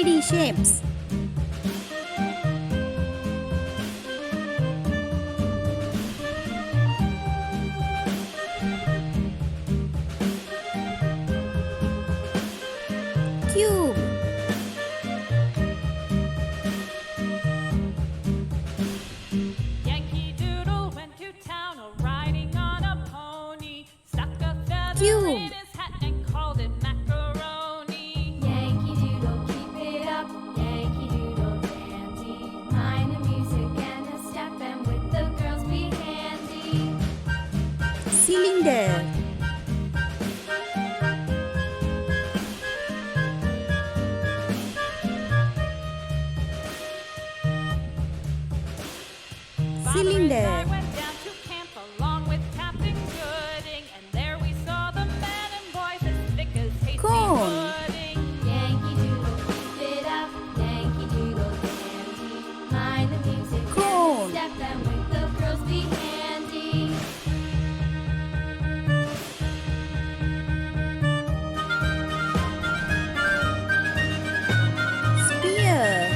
3D shapes. Cube. Yankee Doodle went to town riding on a pony. Stuck a feather Cube. in his hat and called it macaroni. Yankee Doodle, keep it up. Yankee Doodle dandy. Mind the music and a step, and with the girls be handy. Cylinder. Cylinder. I went down to camp along with Captain Gooding, and there we saw the men and boys as thick as hasty Cone. pudding. Yankee Doodle, keep it up. Yankee Doodle dandy. Mind the music Cone. and a step, and with the girls be handy. Spear.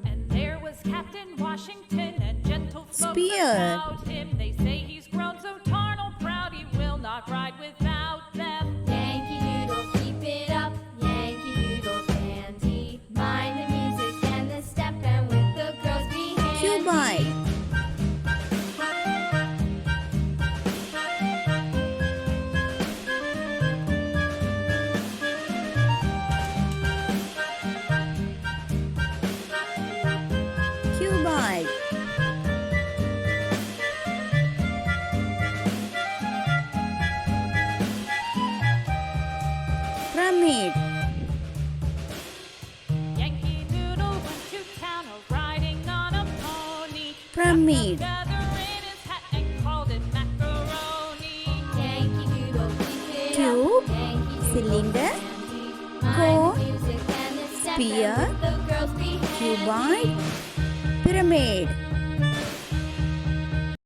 And there was Captain Washington and gentle folks Spear. about him. They say he's grown so tarnal proud he will not ride without them. Yankee Doodle, keep it up. Yankee Doodle dandy. Mind the music and the step, and with the girls be handy. Cuboid. Cuboid. Pyramid. Yankee Doodle went to town riding on a pony. Pyramid. Feather in his hat and called it macaroni. Yankee Doodle, keep it Cube. up. Yankee Doodle Cylinder. dandy. Cone. Mind the music and the step, Spear. and with the girls be handy. Cuboid. Pyramid.